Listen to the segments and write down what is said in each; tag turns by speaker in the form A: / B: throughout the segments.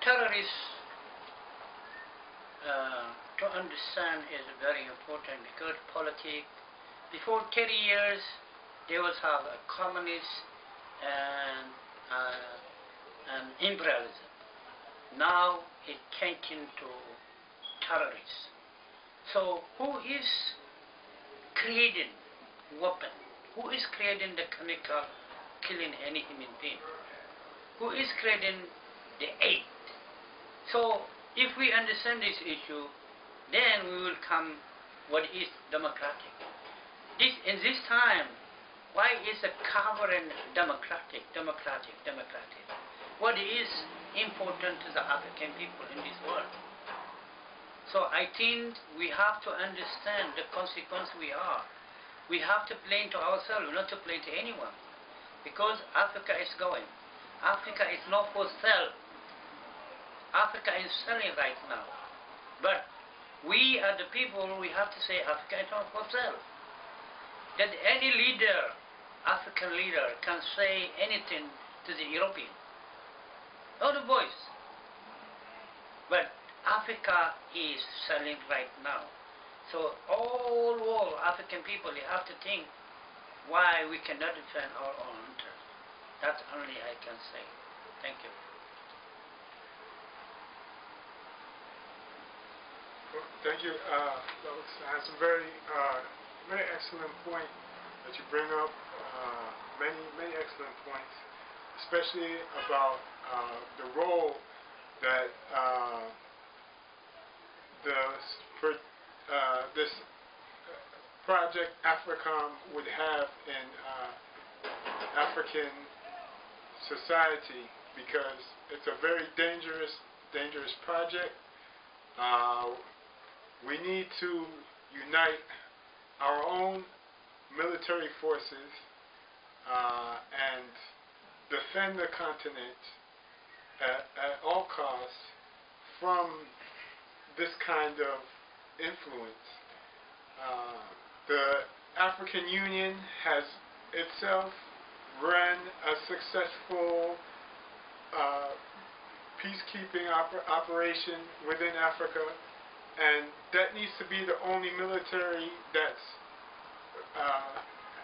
A: terrorists, to understand is very important because politics, before 30 years, they was have a communist and imperialism. Now it changed into terrorists. So who is creating weapon? Who is creating the chemical killing any human being? Who is creating the aid? So if we understand this issue, then we will come what is democratic. In this time, why is the covering democratic? What is important to the African people in this world? So I think we have to understand the consequence we are. We have to blame to ourselves, not to blame to anyone. Because Africa is going. Africa is not for sale. Africa is selling right now. But we are the people, we have to say Africa is not for sale. That any leader, African leader, can say anything to the European. Not a voice. But Africa is selling right now. So all African people, they have to think why we cannot defend our own interest. That's only I can say. Thank you.
B: Well, thank you. That's a very excellent point that you bring up. Many excellent points, especially about the role that this project Africom would have in African society, because it's a very dangerous project. We need to unite our own military forces and defend the continent at all costs from this kind of influence. The African Union has itself run a successful peacekeeping operation within Africa, and that needs to be the only military that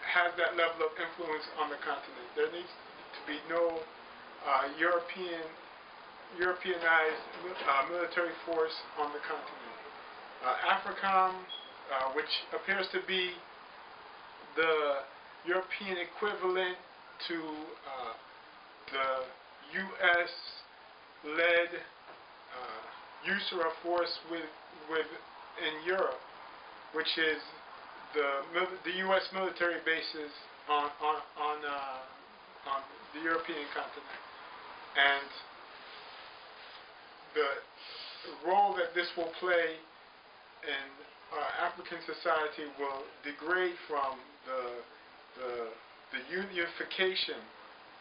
B: has that level of influence on the continent. There needs to be no Europeanized military force on the continent. Africom, which appears to be the European equivalent to the U.S.-led USARA force in Europe, which is the U.S. military bases on the European continent, and the role that this will play in African society will degrade from the unification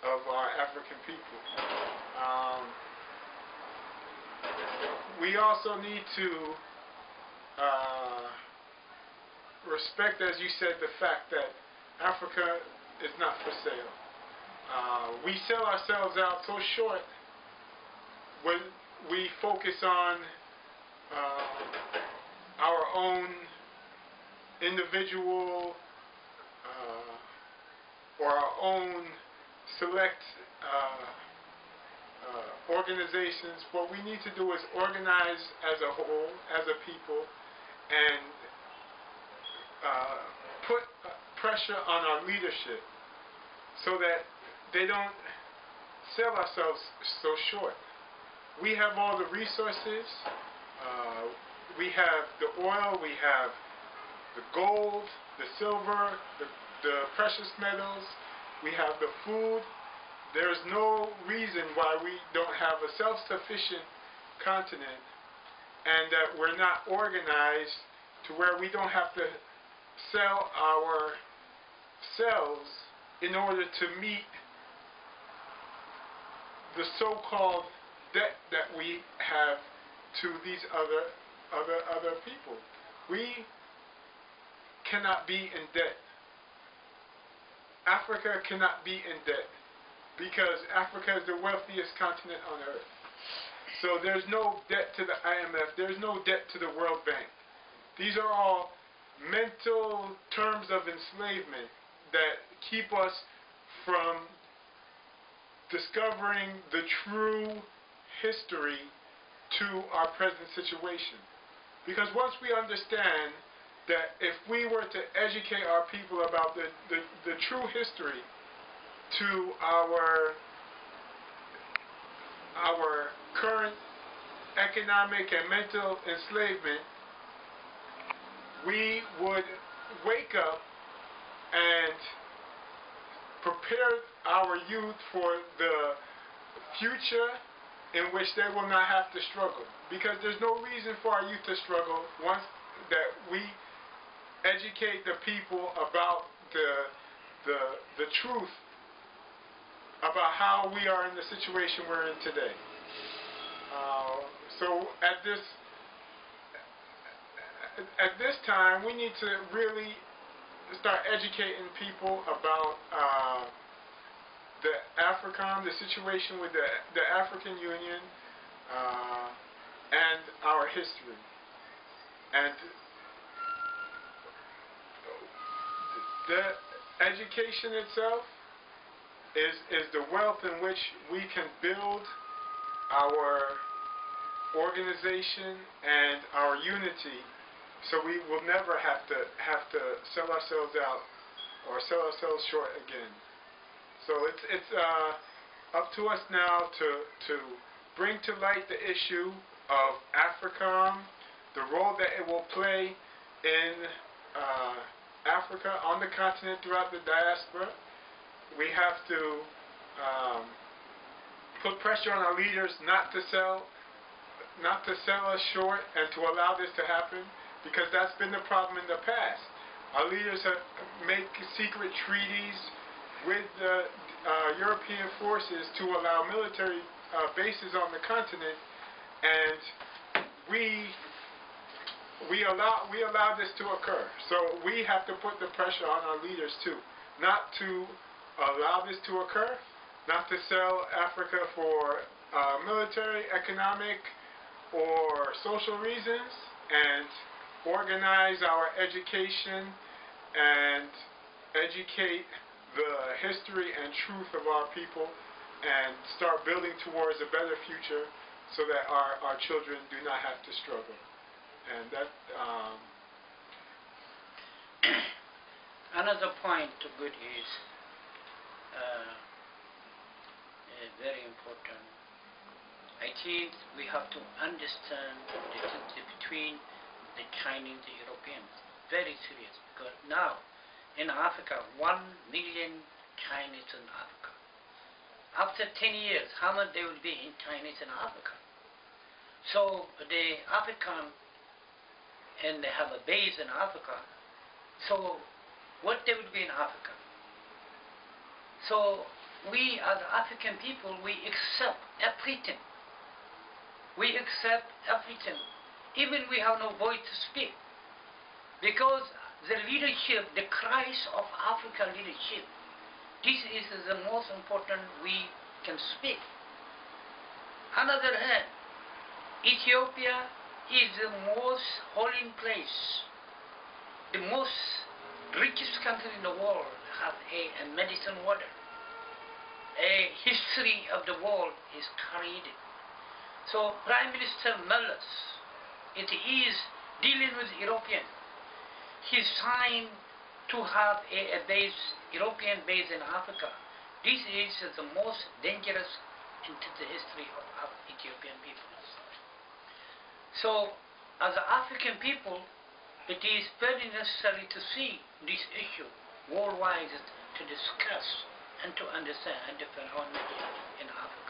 B: of our African people. We also need to respect, as you said, the fact that Africa is not for sale. We sell ourselves out so short when we focus on our own individual or our own select organizations. What we need to do is organize as a whole, as a people, and put pressure on our leadership so that they don't sell ourselves so short. We have all the resources. We have the oil, we have the gold, the silver, the precious metals, we have the food. There's no reason why we don't have a self-sufficient continent, and that we're not organized to where we don't have to sell ourselves in order to meet the so-called debt that we have to these other people. We cannot be in debt. Africa cannot be in debt, because Africa is the wealthiest continent on earth. So there's no debt to the IMF. There's no debt to the World Bank. These are all mental terms of enslavement that keep us from discovering the true history to our present situation. Because once we understand that if we were to educate our people about the true history to our current economic and mental enslavement, we would wake up and prepare our youth for the future in which they will not have to struggle. Because there's no reason for our youth to struggle once that we educate the people about the truth about how we are in the situation we're in today. So at this time, we need to really start educating people about the Africom, the situation with the African Union, and our history. And the education itself is the wealth in which we can build our organization and our unity, so we will never have to sell ourselves out or sell ourselves short again. So it's up to us now to bring to light the issue of Africom, the role that it will play in Africa, on the continent, throughout the diaspora. We have to put pressure on our leaders not to sell us short and to allow this to happen, because that's been the problem in the past. Our leaders have made secret treaties with the European forces to allow military bases on the continent, and we allow this to occur. So we have to put the pressure on our leaders too, not to allow this to occur, not to sell Africa for military, economic, or social reasons, and organize our education and educate the history and truth of our people, and start building towards a better future so that our children do not have to struggle. And that
A: another point to good is very important. I think we have to understand the difference between the Chinese and the Europeans. Very serious, because now in Africa, 1 million Chinese in Africa. After 10 years, how much they will be in Chinese in Africa? So the African, and they have a base in Africa, so what they will be in Africa? So we as African people, we accept everything. We accept everything. Even we have no voice to speak. Because the leadership, the cries of African leadership, this is the most important we can speak. Another hand, Ethiopia is the most holy place. The most richest country in the world has a medicine water. A history of the world is created. So Prime Minister Meles, it is dealing with European. He signed to have a base, European base in Africa. This is the most dangerous into the history of Ethiopian people. So as African people, it is very necessary to see this issue worldwide, to discuss and to understand and defend our nation in Africa.